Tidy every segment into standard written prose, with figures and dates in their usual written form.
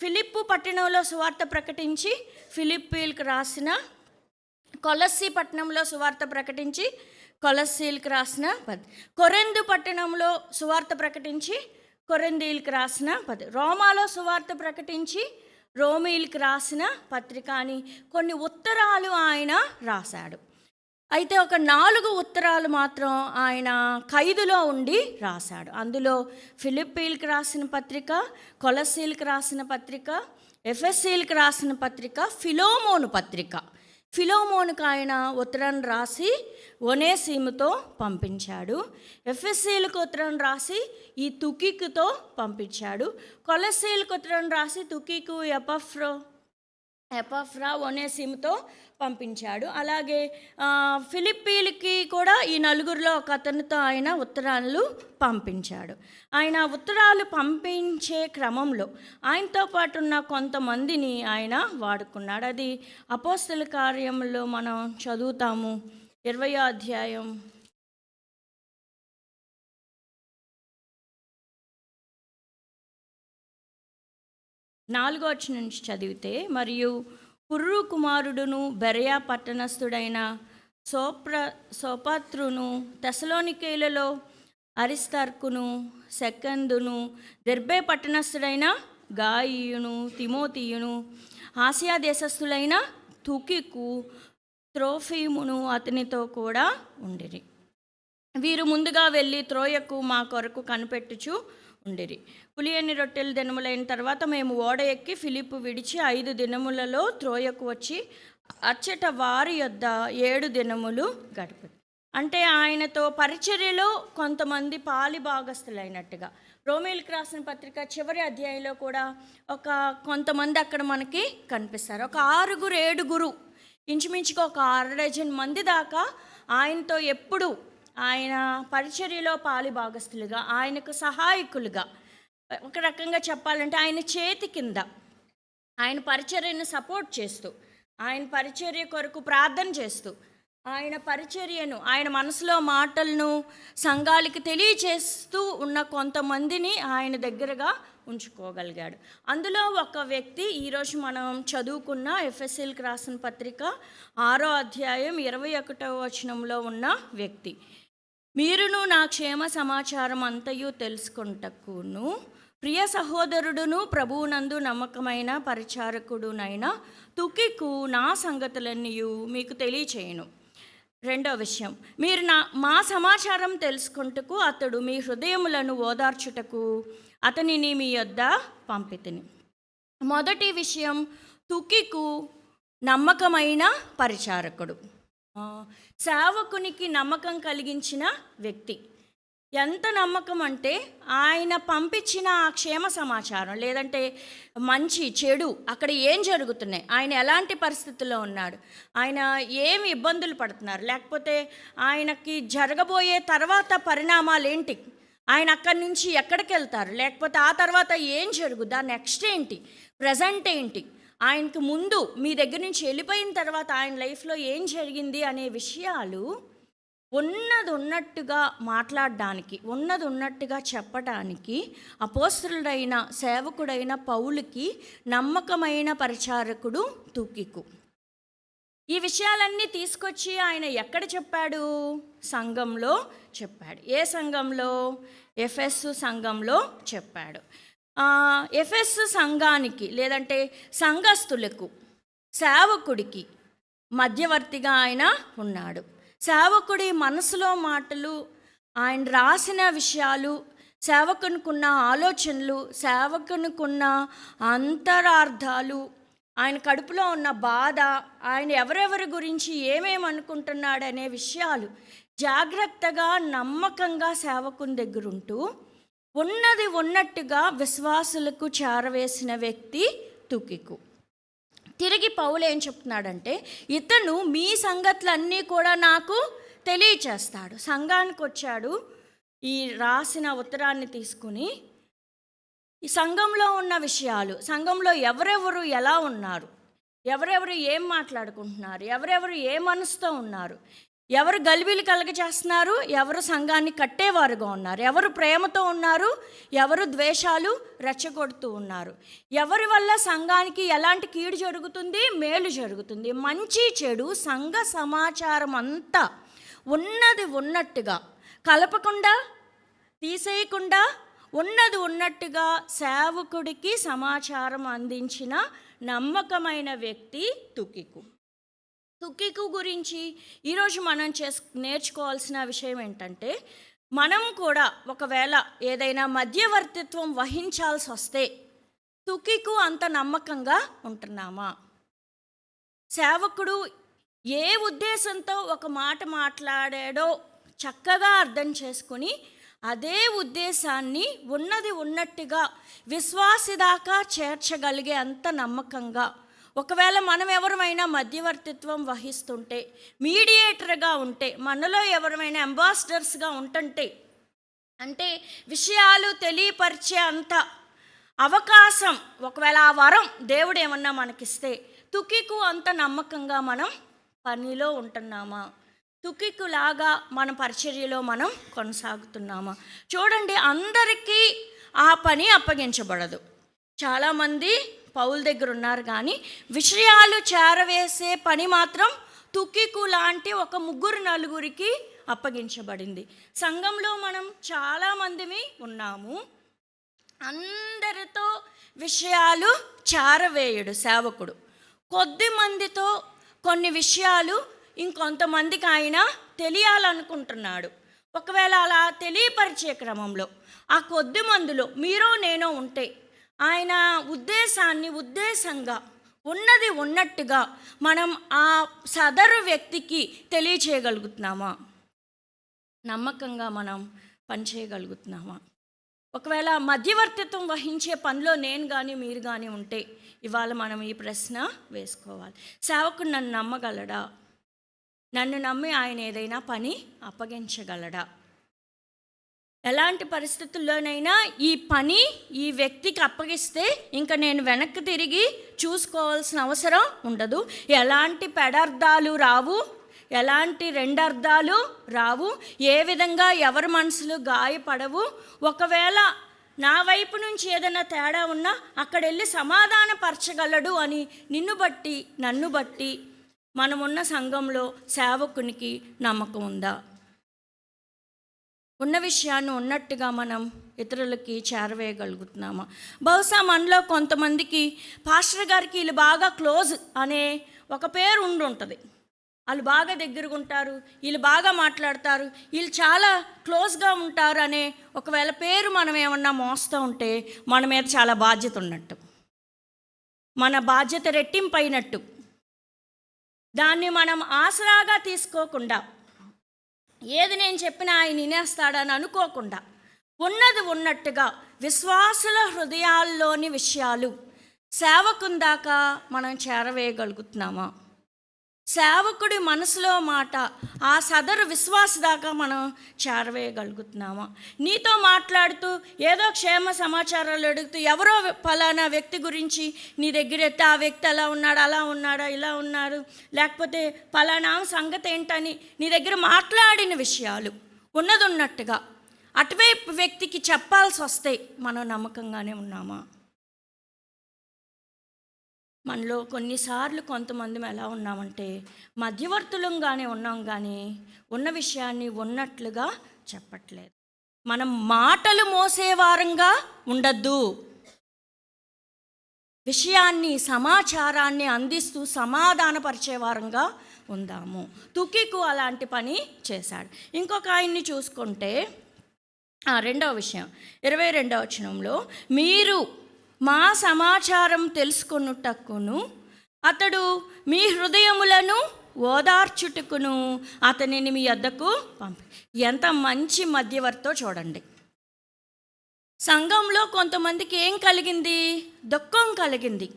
ఫిలిప్పు పట్టణంలో సువార్త ప్రకటించి ఫిలిప్పీలకు రాసిన, కొలస్సీ పట్టణంలో సువార్త ప్రకటించి కొలస్సీలకు రాసిన కొరింథు పట్టణంలో సువార్త ప్రకటించి కొరింథీయులకు రాసిన రోమాలో సువార్త ప్రకటించి రోమీయులకు రాసిన పత్రిక అని కొన్ని ఉత్తరాలు ఆయన రాశాడు. అయితే ఒక 4 ఉత్తరాలు మాత్రం ఆయన ఖైదులో ఉండి రాశాడు. అందులో ఫిలిప్పీలకు రాసిన పత్రిక, కొలస్సీలకు రాసిన పత్రిక, ఎఫెసీలకు రాసిన పత్రిక, ఫిలోమోను పత్రిక. ఫిలోమోనుకు ఆయన ఉత్తరం రాసి ఒనేసిముతో పంపించాడు. ఎఫెసీలకు ఉత్తరం రాసి ఈ తుకికుతో పంపించాడు. కొలస్సీలకు ఉత్తరం రాసి తుకికు, ఎపఫ్రా, ఒనేసిముతో పంపించాడు. అలాగే ఫిలిప్పీలకి కూడా ఈ 4 ఒక అతనితో ఆయన ఉత్తరాలు పంపించాడు. ఆయన ఉత్తరాలు పంపించే క్రమంలో ఆయనతో పాటు ఉన్న కొంతమందిని ఆయన వాడుకున్నాడు. అది అపోస్తల కార్యంలో మనం చదువుతాము. 20వ అధ్యాయం 4వ వచనం నుంచి చదివితే, మరియు పుర్రు కుమారుడును బెరయా పట్టణస్థుడైన సోపత్రును, తెసలోనికేయులలో అరిస్తార్కును, సెకందును, దెర్బే పట్టణస్థుడైన గాయియును, తిమోతియును, ఆసియా దేశస్థులైన తుకికు, త్రోఫీమును అతనితో కూడా ఉండిరి. వీరు ముందుగా వెళ్ళి త్రోయకు మా కొరకు కనిపెట్టుచు ఉండిరి. పులియని రొట్టెల దినములైన తర్వాత మేము ఓడ ఎక్కి ఫిలిప్పు విడిచి 5 దినములలో త్రోయకు వచ్చి అచ్చట వారి యొద్ద 7 దినములు గడిపి. అంటే ఆయనతో పరిచర్యలో కొంతమంది పాలి భాగస్థులైనట్టుగా. రోమీయులకు రాసిన పత్రిక చివరి అధ్యాయంలో కూడా కొంతమంది అక్కడ మనకి కనిపిస్తారు. ఒక 6-7 ఇంచుమించుగా ఒక 6 డజన్ మంది దాకా ఆయనతో ఎప్పుడు ఆయన పరిచర్యలో పాలి భాగస్థులుగా, ఆయనకు సహాయకులుగా, ఒక రకంగా చెప్పాలంటే ఆయన చేతి కింద ఆయన పరిచర్యను సపోర్ట్ చేస్తూ, ఆయన పరిచర్య కొరకు ప్రార్థన చేస్తూ, ఆయన పరిచర్యను, ఆయన మనసులో మాటలను సంఘాలకి తెలియచేస్తూ ఉన్న కొంతమందిని ఆయన దగ్గరగా ఉంచుకోగలిగాడు. అందులో ఒక వ్యక్తి ఈరోజు మనం చదువుకున్న ఎఫెసీలకు రాసిన పత్రిక 6వ అధ్యాయం 21వ వచనంలో ఉన్న వ్యక్తి. మీరును నా క్షేమ సమాచారం అంతయు తెలుసుకొనుటకును ప్రియ సహోదరుడును ప్రభువునందు నమ్మకమైన పరిచారకుడునైన తుకికు నా సంగతులన్నీయు మీకు తెలియచేయను. 2వ విషయం, మీరు మా సమాచారం తెలుసుకుంటకు అతడు మీ హృదయములను ఓదార్చుటకు అతనిని మీ యొద్ద పంపితిని. మొదటి విషయం, తుకికు నమ్మకమైన పరిచారకుడు, సేవకునికి నమ్మకం కలిగించిన వ్యక్తి. ఎంత నమ్మకం అంటే ఆయన పంపించిన ఆ క్షేమ సమాచారం, లేదంటే మంచి చెడు అక్కడ ఏం జరుగుతున్నాయి, ఆయన ఎలాంటి పరిస్థితుల్లో ఉన్నాడు, ఆయన ఏమి ఇబ్బందులు పడుతున్నారు, లేకపోతే ఆయనకి జరగబోయే తర్వాత పరిణామాలు ఏంటి, ఆయన అక్కడి నుంచి ఎక్కడికి వెళ్తారు, లేకపోతే ఆ తర్వాత ఏం జరుగుద్దా, నెక్స్ట్ ఏంటి, ప్రజెంట్ ఏంటి, ఆయనకు ముందు మీ దగ్గర నుంచి వెళ్ళిపోయిన తర్వాత ఆయన లైఫ్లో ఏం జరిగింది అనే విషయాలు ఉన్నది ఉన్నట్టుగా మాట్లాడడానికి, ఉన్నది ఉన్నట్టుగా చెప్పడానికి అపోస్తలుడైన సేవకుడైన పౌలుకి నమ్మకమైన పరిచారకుడు తుకికు. ఈ విషయాలన్నీ తీసుకొచ్చి ఆయన ఎక్కడ చెప్పాడు? సంఘంలో చెప్పాడు. ఏ సంఘంలో? ఎఫెసు సంఘంలో చెప్పాడు. ఎఫెసు సంఘానికి, లేదంటే సంఘస్థులకు, సేవకుడికి మధ్యవర్తిగా ఆయన ఉన్నాడు. సేవకుడి మనసులో మాటలు, ఆయన రాసిన విషయాలు, సేవకునికున్న ఆలోచనలు, సేవకునికున్న అంతరార్థాలు, ఆయన కడుపులో ఉన్న బాధ, ఆయన ఎవరెవరి గురించి ఏమేమి అనుకుంటున్నాడనే విషయాలు జాగ్రత్తగా నమ్మకంగా సేవకుని దగ్గర ఉంటూ ఉన్నది ఉన్నట్టుగా విశ్వాసులకు చేరవేసిన వ్యక్తి తుకికు. తిరిగి పౌలు ఏం చెప్తున్నాడంటే, ఇతను మీ సంగతులన్నీ కూడా నాకు తెలియచేస్తాడు. సంఘానికి వచ్చాడు, ఈ రాసిన ఉత్తరాన్ని తీసుకుని ఈ సంఘంలో ఉన్న విషయాలు, సంఘంలో ఎవరెవరు ఎలా ఉన్నారు, ఎవరెవరు ఏం మాట్లాడుకుంటున్నారు, ఎవరెవరు ఏ మనసుతో ఉన్నారు, ఎవరు గలిబిలి కలగజేస్తున్నారు, ఎవరు సంఘాన్ని కట్టేవారుగా ఉన్నారు, ఎవరు ప్రేమతో ఉన్నారు, ఎవరు ద్వేషాలు రెచ్చగొడుతూ ఉన్నారు, ఎవరి వల్ల సంఘానికి ఎలాంటి కీడు జరుగుతుంది, మేలు జరుగుతుంది. మంచి చెడు సంఘ సమాచారం అంతా ఉన్నది ఉన్నట్టుగా కలపకుండా తీసేయకుండా ఉన్నది ఉన్నట్టుగా సేవకుడికి సమాచారం అందించిన నమ్మకమైన వ్యక్తి తుకికు గురించి ఈరోజు మనం నేర్చుకోవాల్సిన విషయం ఏంటంటే, మనం కూడా ఒకవేళ ఏదైనా మధ్యవర్తిత్వం వహించాల్సి వస్తే తుకికు అంత నమ్మకంగా ఉంటున్నామా? సేవకుడు ఏ ఉద్దేశంతో ఒక మాట మాట్లాడాడో చక్కగా అర్థం చేసుకుని అదే ఉద్దేశాన్ని ఉన్నది ఉన్నట్టుగా విశ్వాసి దాకా చేర్చగలిగే అంత నమ్మకంగా, ఒకవేళ మనం ఎవరమైనా మధ్యవర్తిత్వం వహిస్తుంటే, మీడియేటర్గా ఉంటే, మనలో ఎవరమైనా అంబాసిడర్స్గా ఉంటుంటే, అంటే విషయాలు తెలియపరిచే అంత అవకాశం, ఒకవేళ ఆ వరం దేవుడు ఏమన్నా మనకిస్తే, తుకికు అంత నమ్మకంగా మనం పనిలో ఉంటున్నామా? తుకికులాగా మన పరిచర్యలో మనం కొనసాగుతున్నామా? చూడండి, అందరికీ ఆ పని అప్పగించబడదు. చాలామంది పౌలు దగ్గర ఉన్నారు, కానీ విషయాలు చేరవేసే పని మాత్రం తుకికు లాంటి ఒక 3-4 అప్పగించబడింది. సంఘంలో మనం చాలామందిమి ఉన్నాము. అందరితో విషయాలు చేరవేయడు సేవకుడు. కొద్ది మందితో కొన్ని విషయాలు ఇంకొంతమందికి ఆయన తెలియాలనుకుంటున్నాడు. ఒకవేళ అలా తెలియపరిచే క్రమంలో ఆ కొద్ది మందిలో మీరో నేనో ఉంటే, ఆయన ఉద్దేశంగా ఉన్నది ఉన్నట్టుగా మనం ఆ సదరు వ్యక్తికి తెలియచేయగలుగుతున్నామా? నమ్మకంగా మనం పనిచేయగలుగుతున్నామా? ఒకవేళ మధ్యవర్తిత్వం వహించే పనిలో నేను కానీ మీరు కానీ ఉంటే, ఇవాళ మనం ఈ ప్రశ్న వేసుకోవాలి. సేవకుడు నన్ను నమ్మగలడా? నన్ను నమ్మి ఆయన ఏదైనా పని అప్పగించగలడా? ఎలాంటి పరిస్థితుల్లోనైనా ఈ పని ఈ వ్యక్తికి అప్పగిస్తే ఇంకా నేను వెనక్కి తిరిగి చూసుకోవాల్సిన అవసరం ఉండదు. ఎలాంటి పెడార్థాలు రావు, ఎలాంటి రెండర్థాలు రావు, ఏ విధంగా ఎవరి మనసులు గాయపడవు. ఒకవేళ నా వైపు నుంచి ఏదైనా తేడా ఉన్నా అక్కడ వెళ్ళి సమాధానపరచగలడు అని నిన్ను బట్టి నన్ను బట్టి మనమున్న సంఘంలో సేవకునికి నమ్మకం ఉందా? ఉన్న విషయాన్ని ఉన్నట్టుగా మనం ఇతరులకి చేరవేయగలుగుతున్నామా? బహుశా మనలో కొంతమందికి పాస్టర్ గారికి వీళ్ళు బాగా క్లోజ్ అనే ఒక పేరు ఉంటుంది. వాళ్ళు బాగా దగ్గరగా ఉంటారు, వీళ్ళు బాగా మాట్లాడతారు, వీళ్ళు చాలా క్లోజ్గా ఉంటారు అనే ఒకవేళ పేరు మనం ఏమన్నా మోస్తూ ఉంటే మన మీద చాలా బాధ్యత ఉన్నట్టు, మన బాధ్యత రెట్టింపైనట్టు. దాన్ని మనం ఆసరాగా తీసుకోకుండా, ఏది నేను చెప్పినా ఆయన వినేస్తాడని అనుకోకుండా, ఉన్నది ఉన్నట్టుగా విశ్వాసుల హృదయాల్లోని విషయాలు సేవకుని దాకా మనం చేరవేయగలుగుతున్నామా? సేవకుడి మనసులో మాట ఆ సదరు విశ్వాస దాకా మనం చేరవేయగలుగుతున్నామా? నీతో మాట్లాడుతూ ఏదో క్షేమ సమాచారాలు అడుగుతూ ఎవరో ఫలానా వ్యక్తి గురించి నీ దగ్గర ఎత్తే, ఆ వ్యక్తి అలా ఉన్నాడు, అలా ఉన్నాడా, ఇలా ఉన్నారు, లేకపోతే ఫలానా సంగతి ఏంటని నీ దగ్గర మాట్లాడిన విషయాలు ఉన్నది ఉన్నట్టుగా అటువైపు వ్యక్తికి చెప్పాల్సి వస్తే మనం నమ్మకంగానే ఉన్నామా? మనలో కొన్నిసార్లు కొంతమంది ఎలా ఉన్నామంటే మధ్యవర్తులంగానే ఉన్నాం, కానీ ఉన్న విషయాన్ని ఉన్నట్లుగా చెప్పట్లేదు. మనం మాటలు మోసేవారంగా ఉండద్దు, విషయాన్ని సమాచారాన్ని అందిస్తూ సమాధానపరిచేవారంగా ఉందాము. తుకికు అలాంటి పని చేశాడు. ఇంకొక ఆయన్ని చూసుకుంటే రెండవ విషయం 22వ వచనంలో, మీరు మా సమాచారం తెలుసుకొనుటకును అతడు మీ హృదయములను ఓదార్చుటకును అతనిని మీ వద్దకు పంపి. ఎంత మంచి మధ్యవర్తో చూడండి. సంఘంలో కొంతమందికి ఏం కలిగింది? దుఃఖం కలిగింది,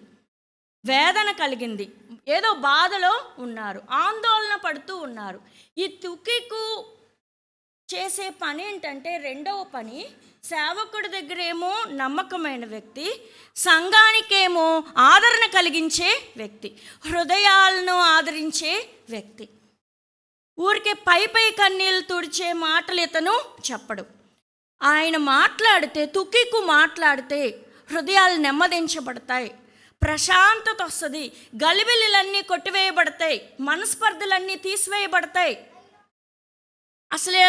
వేదన కలిగింది, ఏదో బాధలో ఉన్నారు, ఆందోళన పడుతూ ఉన్నారు. ఈ తుకికు చేసే పని ఏంటంటే, రెండవ పని, సేవకుడి దగ్గర ఏమో నమ్మకమైన వ్యక్తి, సంఘానికేమో ఆదరణ కలిగించే వ్యక్తి, హృదయాలను ఆదరించే వ్యక్తి. ఊరికే పై పై కన్నీళ్ళు తుడిచే మాటలు ఇతను చెప్పడు. ఆయన మాట్లాడితే, తుకికు మాట్లాడితే హృదయాలు నెమ్మదించబడతాయి, ప్రశాంతత వస్తుంది, గలిబిలిలన్నీ కొట్టివేయబడతాయి, మనస్పర్ధలన్నీ తీసివేయబడతాయి. అసలే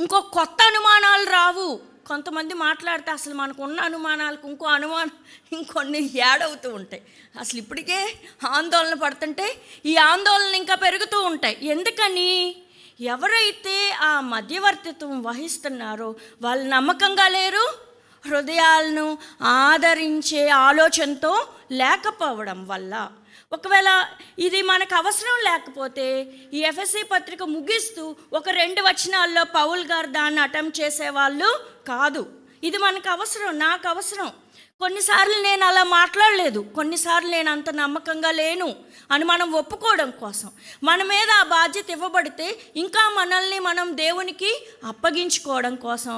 ఇంకో కొత్త అనుమానాలు రావు. కొంతమంది మాట్లాడితే అసలు మనకు ఉన్న అనుమానాలకు ఇంకో అనుమానం ఇంకొన్ని యాడ్ అవుతూ ఉంటాయి. అసలు ఇప్పటికే ఆందోళన పడుతుంటే ఈ ఆందోళన ఇంకా పెరుగుతూ ఉంటాయి. ఎందుకని? ఎవరైతే ఆ మధ్యవర్తిత్వం వహిస్తున్నారో వాళ్ళు నమ్మకంగా లేరు, హృదయాలను ఆదరించే ఆలోచనతో లేకపోవడం వల్ల. ఒకవేళ ఇది మనకు అవసరం లేకపోతే ఈ ఎఫెసీ పత్రిక ముగిస్తూ ఒక 2 వచనాల్లో పౌల్ గారు దాన్ని అటెంప్ట్ చేసేవాళ్ళు కాదు. ఇది మనకు అవసరం, నాకు అవసరం. కొన్నిసార్లు నేను అలా మాట్లాడలేదు, కొన్నిసార్లు నేను అంత నమ్మకంగా లేను అని మనం ఒప్పుకోవడం కోసం, మన మీద ఆ బాధ్యత ఇవ్వబడితే ఇంకా మనల్ని మనం దేవునికి అప్పగించుకోవడం కోసం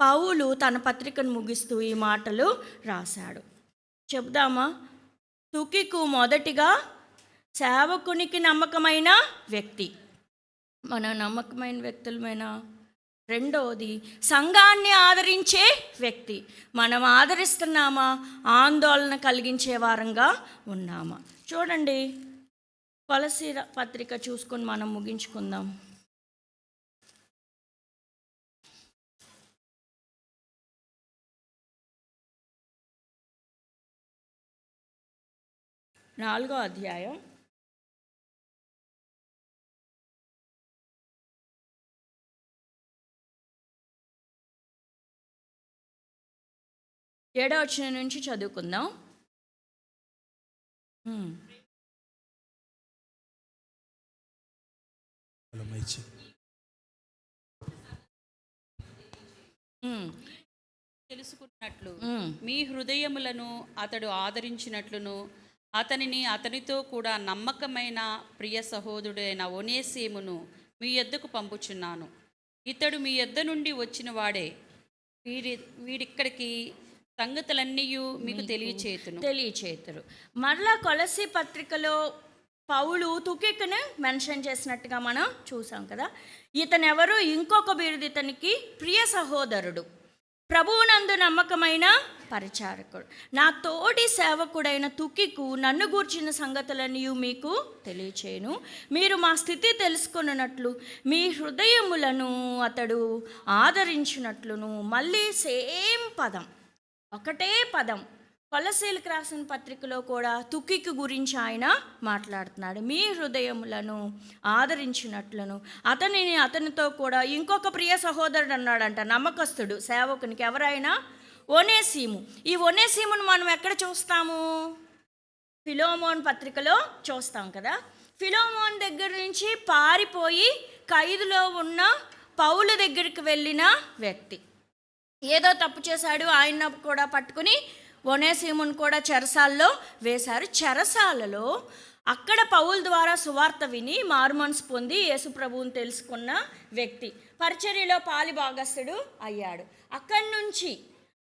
పౌలు తన పత్రికను ముగిస్తూ ఈ మాటలు రాశాడు. చెప్దామా? తుకికు మొదటిగా సేవకునికి నమ్మకమైన వ్యక్తి, మన నమ్మకమైన వ్యక్తులమైన. రెండవది సంఘాన్ని ఆదరించే వ్యక్తి. మనం ఆదరిస్తున్నామా, ఆందోళన కలిగించే వారంగా ఉన్నామా? చూడండి, కొలసీ పత్రిక చూసుకొని మనం ముగించుకుందాం. నాలుగో అధ్యాయం 7వ వచనం నుంచి చదువుకుందాం. తెలుసుకున్నట్లు మీ హృదయములను అతడు ఆదరించినట్లును అతనిని అతనితో కూడా నమ్మకమైన ప్రియ సహోదరుడైన ఒనేసిమును మీ యొద్దకు పంపుచున్నాను. ఇతడు మీ యొద్ద నుండి వచ్చిన వాడే. వీడిక్కడికి సంగతులన్నీ మీకు తెలియచేతురు. మరలా కొలసీ పత్రికలో పౌలు తుకికును మెన్షన్ చేసినట్టుగా మనం చూసాం కదా. ఇతను ఎవరు? ఇంకొక బిరుదు ఇతనికి ప్రియ సహోదరుడు, ప్రభువునందు నమ్మకమైన పరిచారకుడు. నా తోటి సేవకుడైన తుకికు నన్ను గూర్చిన సంగతులన్నీ మీకు తెలియచేయను. మీరు మా స్థితి తెలుసుకున్నట్లు మీ హృదయములను అతడు ఆదరించినట్లును. మళ్ళీ సేమ్ పదం, ఒకటే పదం కొలసీలకు రాసిన పత్రికలో కూడా తుకికు గురించి ఆయన మాట్లాడుతున్నాడు. మీ హృదయములను ఆదరించినట్లను అతనితో కూడా ఇంకొక ప్రియ సహోదరుడు అన్నాడంట, నమ్మకస్తుడు సేవకునికి. ఎవరైనా? ఒనేసిము. ఈ ఒనేసిమును మనం ఎక్కడ చూస్తాము? ఫిలోమోన్ పత్రికలో చూస్తాం కదా. ఫిలోమోన్ దగ్గర నుంచి పారిపోయి ఖైదులో ఉన్న పౌలు దగ్గరికి వెళ్ళిన వ్యక్తి. ఏదో తప్పు చేశాడు, ఆయన కూడా పట్టుకుని ఒనేసిమును కూడా చెరసాల్లో వేశారు. చెరసాలలో అక్కడ పౌలు ద్వారా సువార్త విని మారుమనసు పొంది యేసు ప్రభువుని తెలుసుకున్న వ్యక్తి పరిచర్యలో పాలిభాగస్తుడు అయ్యాడు. అక్కడి నుంచి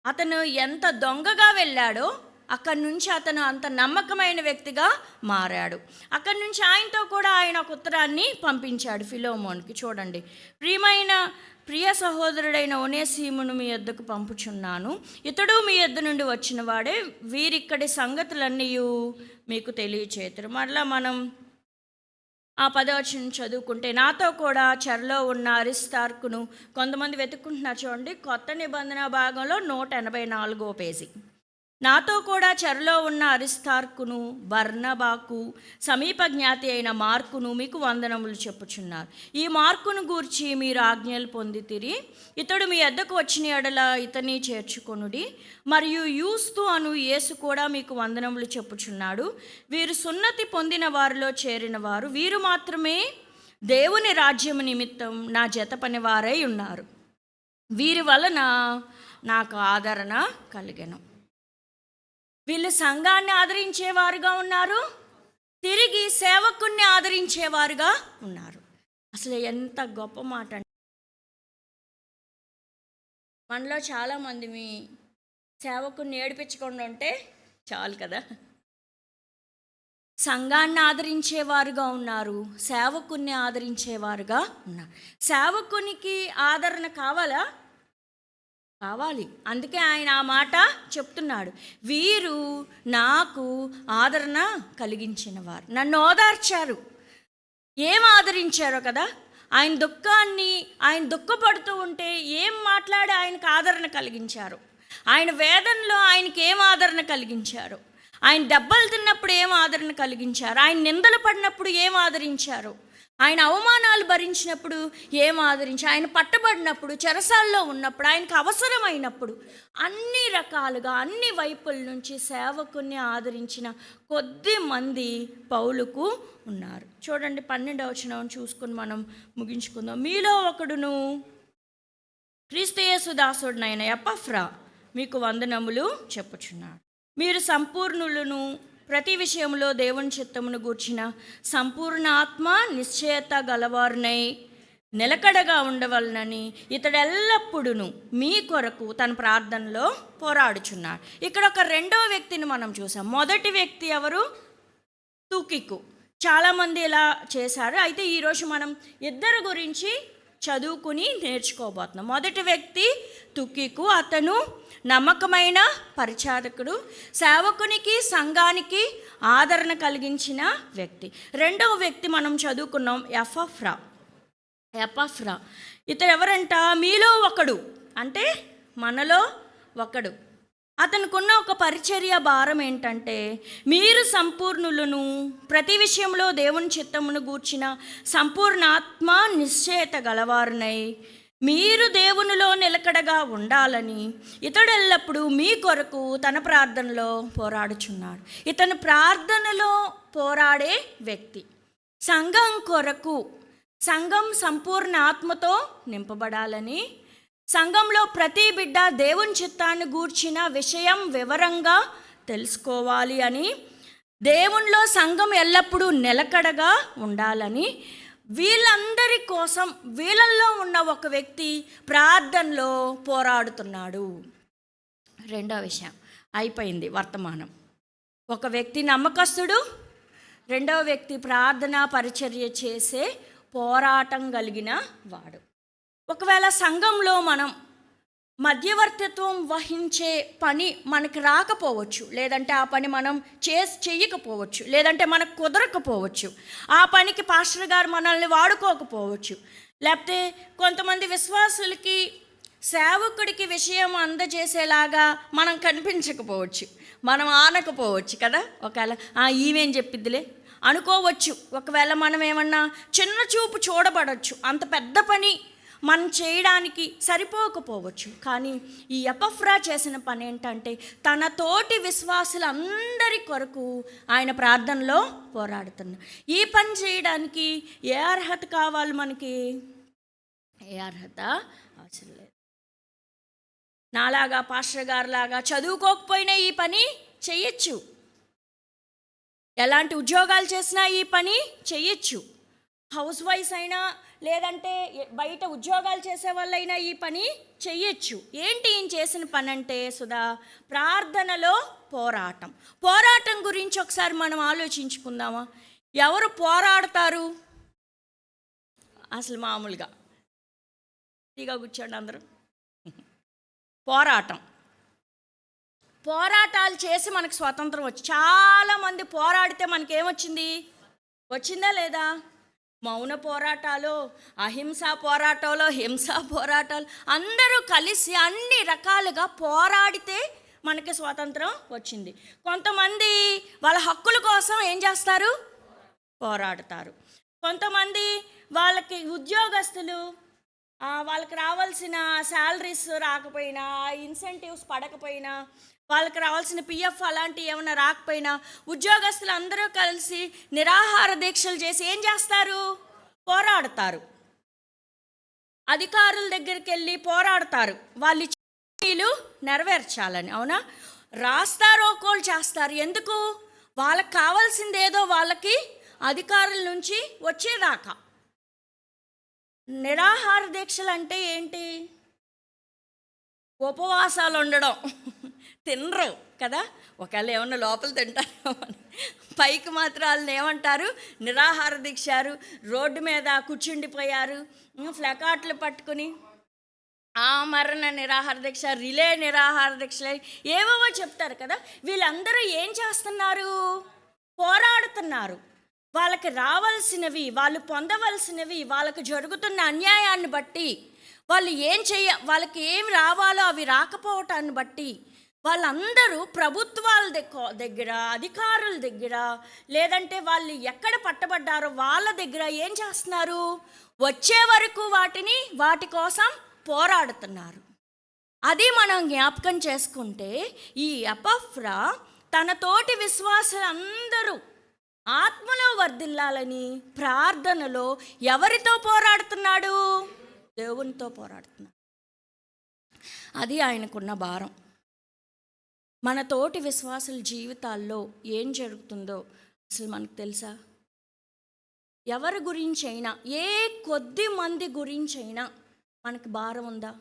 అతను ఎంత దొంగగా వెళ్ళాడో అక్కడి నుంచి అతను అంత నమ్మకమైన వ్యక్తిగా మారాడు. అక్కడి నుంచి ఆయనతో కూడా ఆయన ఒక ఉత్తరాన్ని పంపించాడు ఫిలోమోన్కి. చూడండి, ప్రియ సహోదరుడైన ఒనేసిమును మీ యొద్దకు పంపుచున్నాను. ఇతడు మీ యొద్ద నుండి వచ్చిన వాడే. వీరిక్కడి సంగతులన్నీ మీకు తెలియచేతురు. మరలా మనం ఆ 10వ వచనం చదువుకుంటే, నాతో కూడా చెరలో ఉన్న అరిస్తార్కును. కొంతమంది వెతుక్కుంటున్నారు చూడండి, కొత్త నిబంధన భాగంలో 184వ పేజీ. నాతో కూడా చెరలో ఉన్న అరిస్తార్కును, బర్నబాకు, సమీప జ్ఞాతి అయిన మార్కును మీకు వందనములు చెప్పుచున్నారు. ఈ మార్కును గూర్చి మీరు ఆజ్ఞలు పొందితిరి. ఇతడు మీ వద్దకు వచ్చిన ఎడల ఇతని చేర్చుకొనుడి. మరియు యూస్తు అను యేసు కూడా మీకు వందనములు చెప్పుచున్నాడు. వీరు సున్నతి పొందిన వారిలో చేరిన వారు. వీరు మాత్రమే దేవుని రాజ్యము నిమిత్తం నా జత పని వారై ఉన్నారు. వీరి వలన నాకు ఆదరణ కలిగెను. వీళ్ళు సంఘాన్ని ఆదరించేవారుగా ఉన్నారు, తిరిగి సేవకుణ్ణి ఆదరించేవారుగా ఉన్నారు. అసలు ఎంత గొప్ప మాట అండి. మనలో చాలామంది మీ సేవకుణ్ణి ఏడిపించకుండా ఉంటే చాలు కదా. సంఘాన్ని ఆదరించేవారుగా ఉన్నారు, సేవకుని ఆదరించేవారుగా ఉన్నారు. సేవకునికి ఆదరణ కావాలా? కావాలి. అందుకే ఆయన ఆ మాట చెప్తున్నాడు, వీరు నాకు ఆదరణ కలిగించిన వారు, నన్ను ఓదార్చారు. ఏం ఆదరించారో కదా, ఆయన దుఃఖాన్ని, ఆయన దుఃఖపడుతూ ఉంటే ఏం మాట్లాడి ఆయనకు ఆదరణ కలిగించారు, ఆయన వేదనలో ఆయనకి ఏం ఆదరణ కలిగించారు, ఆయన దెబ్బలు తిన్నప్పుడు ఏం ఆదరణ కలిగించారు, ఆయన నిందలు పడినప్పుడు ఏం ఆదరించారు, ఆయన అవమానాలు భరించినప్పుడు ఏం ఆదరించారు, ఆయన పట్టబడినప్పుడు, చెరసాల్లో ఉన్నప్పుడు, ఆయనకు అవసరమైనప్పుడు, అన్ని రకాలుగా అన్ని వైపుల నుంచి సేవకుని ఆదరించిన కొద్ది మంది పౌలుకు ఉన్నారు. చూడండి 12వ వచనం చూసుకుని మనం ముగించుకుందాం. మీలో ఒకడును క్రీస్తు యేసు దాసుడునైన ఎపఫ్రా మీకు వందనములు చెప్పుచున్నాడు. మీరు సంపూర్ణులను, ప్రతి విషయంలో దేవుని చిత్తమును గూర్చిన సంపూర్ణ ఆత్మ నిశ్చయత గలవారునై నిలకడగా ఉండవలనని ఇతడు ఎల్లప్పుడూ మీ కొరకు తన ప్రార్థనలో పోరాడుచున్నాడు. ఇక్కడ ఒక రెండవ వ్యక్తిని మనం చూసాం. మొదటి వ్యక్తి ఎవరు? తుకికు. చాలామంది ఇలా చేశారు. అయితే ఈరోజు మనం ఇద్దరు గురించి చదువుకుని నేర్చుకోబోతున్నాం. మొదటి వ్యక్తి తుకికు. అతను నమ్మకమైన పరిచారకుడు, సేవకునికి, సంఘానికి ఆదరణ కలిగించిన వ్యక్తి. రెండవ వ్యక్తి మనం చదువుకున్నాం, ఎపఫ్రా. ఇతడు ఎవరంట? మీలో ఒకడు, అంటే మనలో ఒకడు. అతనుకున్న ఒక పరిచర్య భారం ఏంటంటే, మీరు సంపూర్ణులను, ప్రతి విషయంలో దేవుని చిత్తమును గూర్చిన సంపూర్ణ ఆత్మ నిశ్చయత గలవారునై మీరు దేవునిలో నిలకడగా ఉండాలని ఇతడు ఎల్లప్పుడూ మీ కొరకు తన ప్రార్థనలో పోరాడుచున్నాడు. ఇతను ప్రార్థనలో పోరాడే వ్యక్తి. సంఘం కొరకు, సంఘం సంపూర్ణ ఆత్మతో నింపబడాలని, సంఘంలో ప్రతి బిడ్డ దేవుని చిత్తాన్ని గూర్చిన విషయం వివరంగా తెలుసుకోవాలి అని, దేవునిలో సంఘం ఎల్లప్పుడూ నిలకడగా ఉండాలని, వీళ్ళందరి కోసం వీళ్ళల్లో ఉన్న ఒక వ్యక్తి ప్రార్థనలో పోరాడుతున్నాడు. రెండో విషయం అయిపోయింది, వర్తమానం. ఒక వ్యక్తి నమ్మకస్తుడు, రెండవ వ్యక్తి ప్రార్థన పరిచర్య చేసే పోరాటం కలిగిన వాడు. ఒకవేళ సంఘంలో మనం మధ్యవర్తిత్వం వహించే పని మనకు రాకపోవచ్చు, లేదంటే ఆ పని మనం చెయ్యకపోవచ్చు, లేదంటే మనకు కుదరకపోవచ్చు, ఆ పనికి పాస్టర్ గారు మనల్ని వాడుకోకపోవచ్చు, లేకపోతే కొంతమంది విశ్వాసులకి సేవకుడికి విషయం అందజేసేలాగా మనం కనిపించకపోవచ్చు, మనం ఆనకపోవచ్చు కదా. ఒకవేళ ఈమెం చెప్పిద్దిలే అనుకోవచ్చు. ఒకవేళ మనం ఏమన్నా చిన్న చూపు చూడబడవచ్చు, అంత పెద్ద పని మనం చేయడానికి సరిపోకపోవచ్చు. కానీ ఈ ఎపఫ్రా చేసిన పని ఏంటంటే, తన తోటి విశ్వాసులందరి కొరకు ఆయన ప్రార్థనలో పోరాడుతున్నాడు. ఈ పని చేయడానికి ఏ అర్హత కావాలి మనకి? ఏ అర్హత అవసరం లేదు. నాలాగా పాస్టర్ గారిలాగా చదువుకోకపోయినా ఈ పని చెయ్యొచ్చు, ఎలాంటి ఉద్యోగాలు చేసినా ఈ పని చెయ్యొచ్చు, హౌస్ వైఫ్ అయినా లేదంటే బయట ఉద్యోగాలు చేసే వాళ్ళైనా ఈ పని చెయ్యొచ్చు. ఏంటి ఈయన చేసిన పని అంటే సుధా, ప్రార్థనలో పోరాటం. పోరాటం గురించి ఒకసారి మనం ఆలోచించుకుందామా? ఎవరు పోరాడతారు అసలు? మామూలుగా ఇక కూర్చోండి అందరూ. పోరాటాలు చేసి మనకు స్వాతంత్రం వచ్చి, చాలామంది పోరాడితే మనకేమొచ్చింది? వచ్చిందా లేదా? మౌన పోరాటాలు, అహింసా పోరాటాలు, హింసా పోరాటాలు, అందరూ కలిసి అన్ని రకాలుగా పోరాడితే మనకి స్వాతంత్రం వచ్చింది. కొంతమంది వాళ్ళ హక్కుల కోసం ఏం చేస్తారు? పోరాడతారు. కొంతమంది వాళ్ళకి ఉద్యోగస్తులు వాళ్ళకి రావాల్సిన శాలరీస్ రాకపోయినా, ఇన్సెంటివ్స్ పడకపోయినా, వాళ్ళకి రావాల్సిన పిఎఫ్ అలాంటివి ఏమైనా రాకపోయినా, ఉద్యోగస్తులు అందరూ కలిసి నిరాహార దీక్షలు చేసి ఏం చేస్తారు? పోరాడతారు. అధికారుల దగ్గరికి వెళ్ళి పోరాడతారు, వాళ్ళు హామీలు నెరవేర్చాలని. అవునా? రాస్తారోకోలు చేస్తారు. ఎందుకు? వాళ్ళకి కావాల్సింది ఏదో వాళ్ళకి అధికారుల నుంచి వచ్చేదాకా. నిరాహార దీక్షలు అంటే ఏంటి? ఉపవాసాలు ఉండడం, తినరు కదా. ఒకవేళ ఏమన్నా లోపల తింటారు, పైకి మాత్రం వాళ్ళని ఏమంటారు, నిరాహార దీక్షారు, రోడ్డు మీద కూర్చుండిపోయారు, ఫ్లకార్డులు పట్టుకుని మరణ నిరాహార దీక్ష, రిలే నిరాహార దీక్ష, ఏవేవో చెప్తారు కదా. వీళ్ళందరూ ఏం చేస్తున్నారు? పోరాడుతున్నారు. వాళ్ళకి రావాల్సినవి, వాళ్ళు పొందవలసినవి, వాళ్ళకు జరుగుతున్న అన్యాయాన్ని బట్టి, వాళ్ళకి ఏం రావాలో అవి రాకపోవటాన్ని బట్టి వాళ్ళందరూ ప్రభుత్వాల దగ్గర, అధికారుల దగ్గర, లేదంటే వాళ్ళు ఎక్కడ పట్టబడ్డారో వాళ్ళ దగ్గర ఏం చేస్తున్నారు? వచ్చే వరకు వాటి కోసం పోరాడుతున్నారు. అది మనం జ్ఞాపకం చేసుకుంటే, ఈ ఎపఫ్రా తన తోటి విశ్వాసులందరూ ఆత్మలో వర్ధిల్లాలని ప్రార్థనలో ఎవరితో పోరాడుతున్నాడు? దేవునితో పోరాడుతున్నాడు. అది ఆయనకున్న భారం. మన తోటి విశ్వాసుల జీవితాల్లో ఏం జరుగుతుందో అసలు మనకు తెలుసా? ఎవరి గురించైనా, ఏ కొద్ది మంది గురించైనా మనకు భారం ఉందా?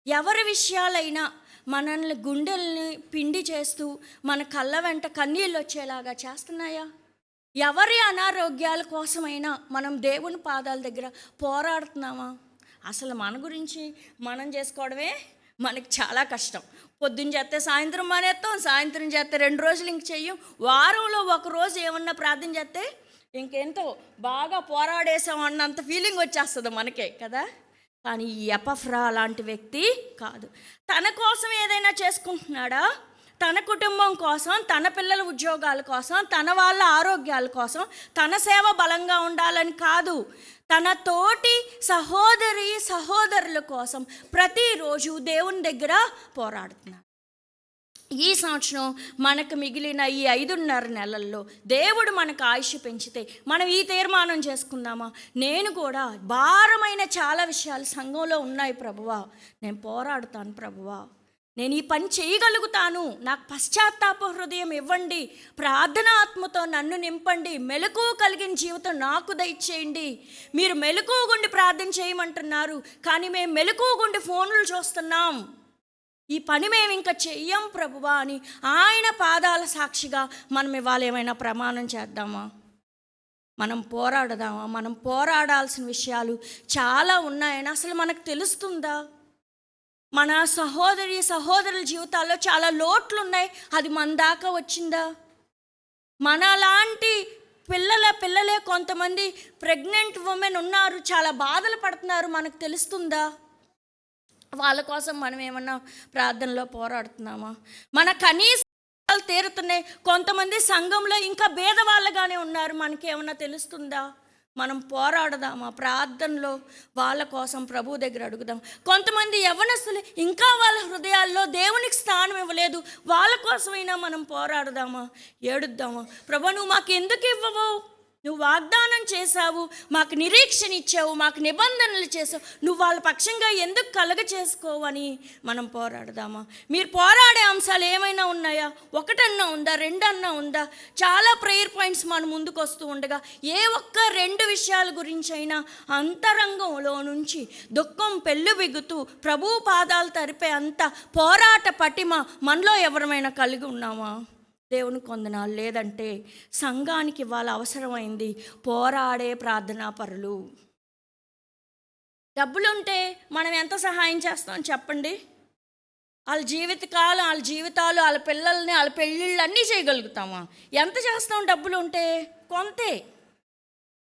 ఎవరి విషయాలైనా మనల్ని గుండెల్ని పిండి చేస్తూ మన కళ్ళ వెంట కన్నీళ్ళు వచ్చేలాగా చేస్తున్నాయా? ఎవరి అనారోగ్యాల కోసమైనా మనం దేవుని పాదాల దగ్గర పోరాడుతున్నామా? అసలు మన గురించి మనం చేసుకోవడమే మనకి చాలా కష్టం. పొద్దున్న చేస్తే సాయంత్రం మానేస్తాం, సాయంత్రం చేస్తే 2 రోజులు ఇంక చెయ్యం, వారంలో ఒక రోజు ఏమన్నా ప్రార్థన చేస్తే ఇంకెంతో బాగా పోరాడేసాం అన్నంత ఫీలింగ్ వచ్చేస్తుంది మనకే కదా. కానీ ఈ ఎపఫ్రా అలాంటి వ్యక్తి కాదు. తన కోసం ఏదైనా చేసుకుంటున్నాడా? తన కుటుంబం కోసం, తన పిల్లల ఉద్యోగాల కోసం, తన వాళ్ళ ఆరోగ్యాల కోసం, తన సేవ బలంగా ఉండాలని కాదు, తన తోటి సహోదరుల కోసం ప్రతిరోజు దేవుని దగ్గర పోరాడుతున్నాడు. ఈ సంవత్సరం మనకు మిగిలిన ఈ 5.5 నెలల్లో దేవుడు మనకు ఆయుష్ పెంచితే మనం ఈ తీర్మానం చేసుకుందామా? నేను కూడా భారమైన చాలా విషయాలు సంఘంలో ఉన్నాయి ప్రభువా, నేను పోరాడుతాను ప్రభువా, నేను ఈ పని చేయగలుగుతాను, నాకు పశ్చాత్తాప హృదయం ఇవ్వండి, ప్రార్థన ఆత్మతో నన్ను నింపండి, మెలకువ కలిగిన జీవితం నాకు దయచేయండి. మీరు మెలకువగుండి ప్రార్థన చేయమంటున్నారు, కానీ మేము మెలకువగుండి ఫోన్లు చూస్తున్నాం, ఈ పని మేము ఇంకా చెయ్యం ప్రభువా అని ఆయన పాదాల సాక్షిగా మనం ఇవాళ ఏమైనా ప్రమాణం చేద్దామా? మనం పోరాడదామా? మనం పోరాడాల్సిన విషయాలు చాలా ఉన్నాయని అసలు మనకు తెలుస్తుందా? మన సహోదరుల జీవితాల్లో చాలా లోట్లు ఉన్నాయి, అది మన దాకా వచ్చిందా? మనలాంటి పిల్లలే కొంతమంది ప్రెగ్నెంట్ ఉమెన్ ఉన్నారు, చాలా బాధలు పడుతున్నారు, మనకు తెలుస్తుందా? వాళ్ళ కోసం మనం ఏమన్నా ప్రార్థనలో పోరాడుతున్నామా? మన కనీసాలు తీరుతున్నాయి, కొంతమంది సంఘంలో ఇంకా భేదవాళ్ళగానే ఉన్నారు, మనకేమన్నా తెలుస్తుందా? మనం పోరాడదామా? ప్రార్థనలో వాళ్ళ కోసం ప్రభు దగ్గర అడుగుదాం. కొంతమంది యవ్వనస్తులు ఇంకా వాళ్ళ హృదయాల్లో దేవునికి స్థానం ఇవ్వలేదు, వాళ్ళ కోసమైనా మనం పోరాడదామా? ఏడుద్దామా? ప్రభు నువ్వు మాకు ఎందుకు ఇవ్వవు? నువ్వు వాగ్దానం చేశావు, మాకు నిరీక్షణ ఇచ్చావు, మాకు నిబంధనలు చేసావు, నువ్వు వాళ్ళ పక్షంగా ఎందుకు కలగ చేసుకోవని మనం పోరాడదామా? మీరు పోరాడే అంశాలు ఏమైనా ఉన్నాయా? 1 ఉందా? 2 ఉందా? చాలా ప్రేయర్ పాయింట్స్ మన ముందుకు వస్తూ ఉండగా ఏ ఒక్క 2 విషయాల గురించి అయినా అంతరంగంలో నుంచి దుఃఖం పెళ్ళు బిగుతూ ప్రభు పాదాలు తరిపే అంత పోరాట పటిమ మనలో ఎవరమైనా కలిగి ఉన్నామా? దేవునికి వందనాలు. లేదంటే సంఘానికి వాళ్ళ అవసరమైంది పోరాడే ప్రార్థనా పరులు. డబ్బులుంటే మనం ఎంత సహాయం చేస్తాం చెప్పండి? వాళ్ళ జీవితాలు, వాళ్ళ పిల్లల్ని, వాళ్ళ పెళ్ళిళ్ళు అన్నీ చేయగలుగుతామా? ఎంత చేస్తాం డబ్బులు ఉంటే? కొంతే.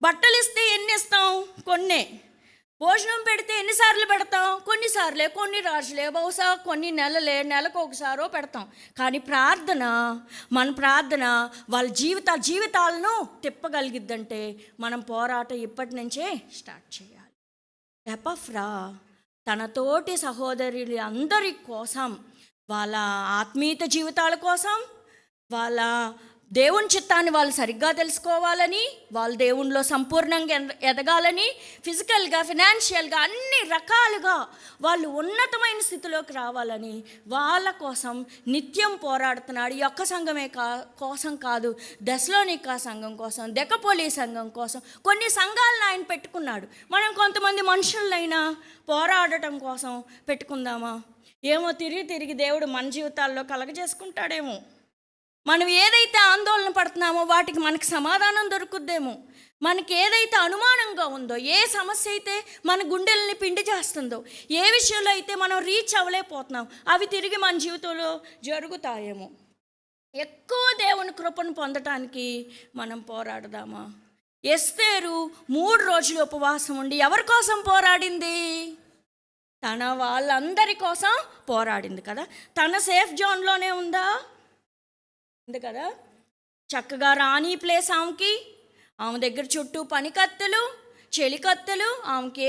బట్టలు ఇస్తే ఎన్ని ఇస్తాం? కొన్నే. భోజనం పెడితే ఎన్నిసార్లు పెడతాం? కొన్నిసార్లే, కొన్ని రోజులే, బహుశా కొన్ని నెలకు ఒకసారో పెడతాం. కానీ మన ప్రార్థన వాళ్ళ జీవితాలను తిప్పగలిగిద్దంటే మనం పోరాటం ఇప్పటి నుంచే స్టార్ట్ చేయాలి. ఎపఫ్రా తన తోటి సహోదరులు అందరి కోసం, వాళ్ళ ఆత్మీయత జీవితాల కోసం, వాళ్ళ దేవుని చిత్తాన్ని వాళ్ళు సరిగ్గా తెలుసుకోవాలని, వాళ్ళు దేవునిలో సంపూర్ణంగా ఎదగాలని, ఫిజికల్గా, ఫినాన్షియల్గా అన్ని రకాలుగా వాళ్ళు ఉన్నతమైన స్థితిలోకి రావాలని వాళ్ళ కోసం నిత్యం పోరాడుతున్నాడు. ఈ ఒక్క సంఘమే కోసం కాదు, దెస్సలోనికా సంఘం కోసం, దెకపోలి సంఘం కోసం కొన్ని సంఘాలను ఆయన పెట్టుకున్నాడు. మనం కొంతమంది మనుషులైనా పోరాడటం కోసం పెట్టుకుందామా? ఏమో తిరిగి తిరిగి దేవుడు మన జీవితాల్లో కలగజేసుకుంటాడేమో. మనం ఏదైతే ఆందోళన పడుతున్నామో వాటికి మనకి సమాధానం దొరుకుద్దేమో. మనకి ఏదైతే అనుమానంగా ఉందో, ఏ సమస్య అయితే మన గుండెల్ని పిండి చేస్తుందో, ఏ విషయంలో అయితే మనం రీచ్ అవ్వలేకపోతున్నాం, అవి తిరిగి మన జీవితంలో జరుగుతాయేమో. ఎక్కువ దేవుని కృపను పొందటానికి మనం పోరాడదామా? ఎస్తేరు 3 రోజులు ఉపవాసం ఉండి ఎవరి కోసం పోరాడింది? తన వాళ్ళందరి కోసం పోరాడింది కదా. తన సేఫ్ జోన్లోనే ఉందా? ఉంది కదా. చక్కగా రాణి ప్లేస్ ఆమెకి, ఆమె దగ్గర చుట్టూ పనికత్తెలు, చెలికత్తెలు, ఆమెకి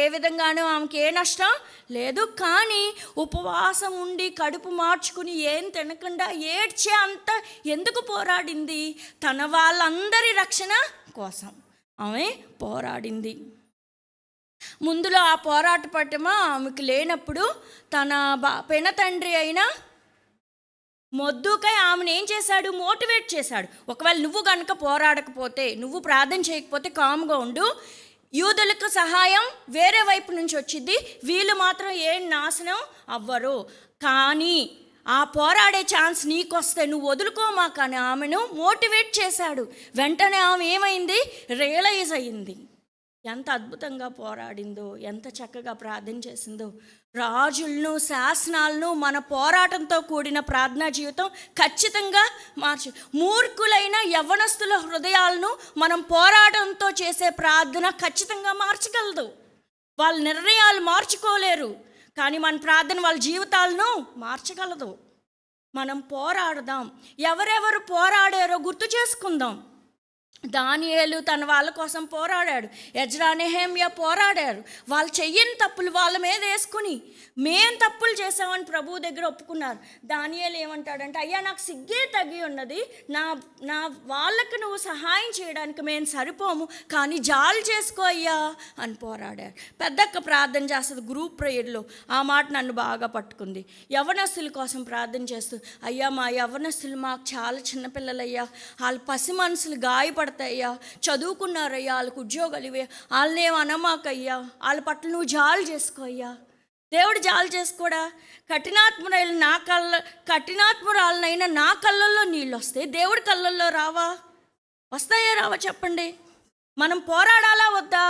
ఏ విధంగానూ ఆమెకి ఏ నష్టం లేదు. కానీ ఉపవాసం ఉండి కడుపు మార్చుకుని ఏం తినకుండా ఏడ్చే అంత ఎందుకు పోరాడింది? తన వాళ్ళందరి రక్షణ కోసం ఆమె పోరాడింది. ముందులో ఆ పోరాట పట్టమా ఆమెకు లేనప్పుడు తన పెనతండ్రి అయిన మొద్దుకై ఆమెను ఏం చేశాడు? మోటివేట్ చేశాడు. ఒకవేళ నువ్వు కనుక పోరాడకపోతే, నువ్వు ప్రార్థన చేయకపోతే కామ్గా ఉండు, యూదులకు సహాయం వేరే వైపు నుంచి వచ్చింది, వీళ్ళు మాత్రం ఏం నాశనం అవ్వరు. కానీ ఆ పోరాడే ఛాన్స్ నీకొస్తే నువ్వు వదులుకోమా. కానీ ఆమెను మోటివేట్ చేశాడు. వెంటనే ఆమె ఏమైంది? రియలైజ్ అయ్యింది. ఎంత అద్భుతంగా పోరాడిందో, ఎంత చక్కగా ప్రార్థన చేసిందో. రాజులను, శాసనాలను మన పోరాటంతో కూడిన ప్రార్థనా జీవితం ఖచ్చితంగా మూర్ఖులైన యవ్వనస్తుల హృదయాలను మనం పోరాటంతో చేసే ప్రార్థన ఖచ్చితంగా మార్చగలదు. వాళ్ళ నిర్ణయాలు మార్చుకోలేరు, కానీ మన ప్రార్థన వాళ్ళ జీవితాలను మార్చగలదు. మనం పోరాడదాం. ఎవరెవరు పోరాడారో గుర్తు చేసుకుందాం. దానియేలు తన వాళ్ళ కోసం పోరాడాడు. ఎజ్రా, నెహెమ్యా పోరాడారు. వాళ్ళు చెయ్యని తప్పులు వాళ్ళ మీద వేసుకుని మేం తప్పులు చేసామని ప్రభువు దగ్గర ఒప్పుకున్నారు. దానియేలు ఏమంటాడంటే, అయ్యా నాకు సిగ్గే తగ్గి ఉన్నది, నా వాళ్ళకు నువ్వు సహాయం చేయడానికి మేము సరిపోము, కానీ జాలు చేసుకో అయ్యా అని పోరాడారు. పెద్దక్క ప్రార్థన చేస్తుంది గ్రూప్ ప్రేయర్లో. ఆ మాట నన్ను బాగా పట్టుకుంది. యవ్వనస్తుల కోసం ప్రార్థన చేస్తూ, అయ్యా మా యవ్వనస్తులు మాకు చాలా చిన్నపిల్లలయ్యా, వాళ్ళ పసి మనసులు గాయపడతాయ్యా, చదువుకున్నారయ్యా, వాళ్ళకు ఉద్యోగాలు ఇవే, వాళ్ళనేం అనమాకయ్యా, వాళ్ళ పట్ల నువ్వు జాలు చేసుకో అయ్యా. దేవుడు జాలు చేసుకోడా? కఠినాత్మురాలనైనా నా కళ్ళల్లో నీళ్ళు వస్తే దేవుడి కళ్ళల్లో రావా? వస్తాయా రావా చెప్పండి? మనం పోరాడాలా వద్దా?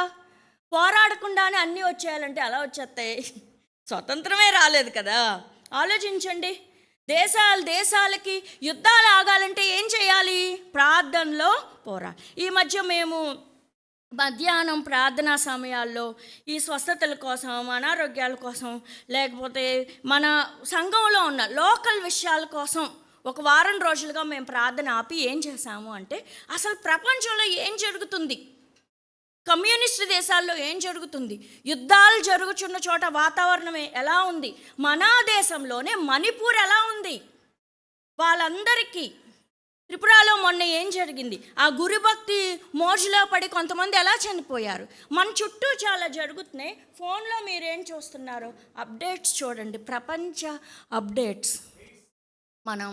పోరాడకుండానే అన్నీ వచ్చేయాలంటే ఎలా వచ్చేస్తాయి? స్వతంత్రమే రాలేదు కదా. ఆలోచించండి. దేశాలకి యుద్ధాలు ఆగాలంటే ఏం చేయాలి? ప్రార్థనలో పోరాడాలి. ఈ మధ్య మేము మధ్యాహ్నం ప్రార్థనా సమయాల్లో ఈ స్వస్థతల కోసం, అనారోగ్యాల కోసం, లేకపోతే మన సంఘంలో ఉన్న లోకల్ విషయాల కోసం ఒక వారం రోజులుగా మేము ప్రార్థన ఆపి ఏం చేశాము అంటే, అసలు ప్రపంచంలో ఏం జరుగుతుంది, కమ్యూనిస్ట్ దేశాల్లో ఏం జరుగుతుంది, యుద్ధాలు జరుగుతున్న చోట వాతావరణం ఎలా ఉంది, మన దేశంలోనే మణిపూర్ ఎలా ఉంది, వాళ్ళందరికీ త్రిపురలో మొన్న ఏం జరిగింది, ఆ గురుభక్తి మోజులో పడి కొంతమంది ఎలా చనిపోయారు, మన చుట్టూ చాలా జరుగుతున్నాయి. ఫోన్లో మీరేం చూస్తున్నారో అప్డేట్స్ చూడండి, ప్రపంచ అప్డేట్స్. మనం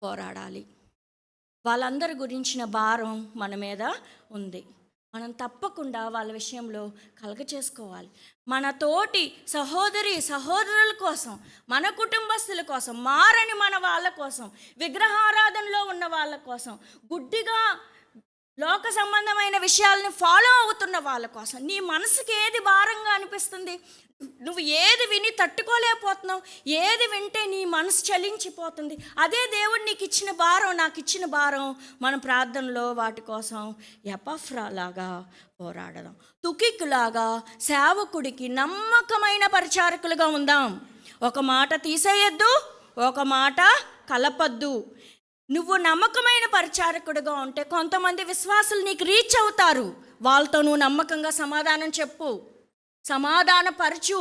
పోరాడాలి. వాళ్ళందరి గురించిన భారం మన మీద ఉంది. మనం తప్పకుండా వాళ్ళ విషయంలో కలగ చేసుకోవాలి. మన తోటి సహోదరుల కోసం, మన కుటుంబస్తుల కోసం, మారని మన వాళ్ళ కోసం, విగ్రహారాధనలో ఉన్న వాళ్ళ కోసం, గుడ్డిగా లోక సంబంధమైన విషయాలని ఫాలో అవుతున్న వాళ్ళ కోసం, నీ మనసుకి ఏది భారంగా అనిపిస్తుంది, నువ్వు ఏది విని తట్టుకోలేకపోతున్నావు, ఏది వింటే నీ మనసు చలించిపోతుంది, అదే దేవుడు నీకు ఇచ్చిన భారం, నాకు ఇచ్చిన భారం. మన ప్రార్థనలో వాటి కోసం ఎపఫ్రాలాగా పోరాడదాం. తుకికులాగా సేవకుడికి నమ్మకమైన పరిచారకులుగా ఉందాం. ఒక మాట తీసేయద్దు, ఒక మాట కలపద్దు. నువ్వు నమ్మకమైన పరిచారకుడుగా ఉంటే కొంతమంది విశ్వాసులు నీకు రీచ్ అవుతారు. వాళ్ళతో నువ్వు నమ్మకంగా సమాధానం చెప్పు, సమాధానపరచు.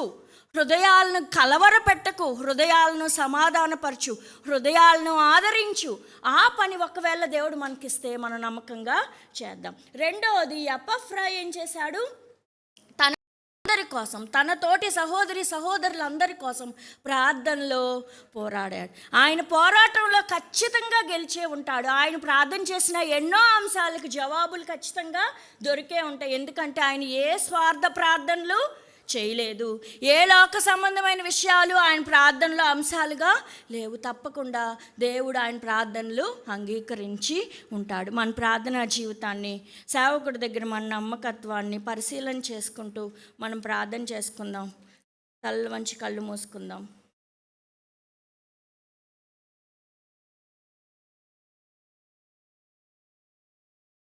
హృదయాలను కలవరపెట్టకు, హృదయాలను సమాధానపరచు, హృదయాలను ఆదరించు. ఆ పని ఒకవేళ దేవుడు మనకిస్తే మనం నమ్మకంగా చేద్దాం. రెండవది, ఎపఫ్రా ఏం చేశాడు? అందరి కోసం, తన తోటి సహోదరులందరి కోసం ప్రార్థనలో పోరాడాడు. ఆయన పోరాటంలో ఖచ్చితంగా గెలిచే ఉంటాడు. ఆయన ప్రార్థన చేసిన ఎన్నో అంశాలకు జవాబులు ఖచ్చితంగా దొరికే ఉంటాయి. ఎందుకంటే ఆయన ఏ స్వార్థ ప్రార్థనలు చేయలేదు. ఏ లోక సంబంధమైన విషయాలు ఆయన ప్రార్థనలో అంశాలుగా లేవు. తప్పకుండా దేవుడు ఆయన ప్రార్థనలు అంగీకరించి ఉంటాడు. మన ప్రార్థనా జీవితాన్ని, సేవకుడి దగ్గర మన నమ్మకత్వాన్ని పరిశీలన చేసుకుంటూ మనం ప్రార్థన చేసుకుందాం. తల వంచి కళ్ళు మూసుకుందాం.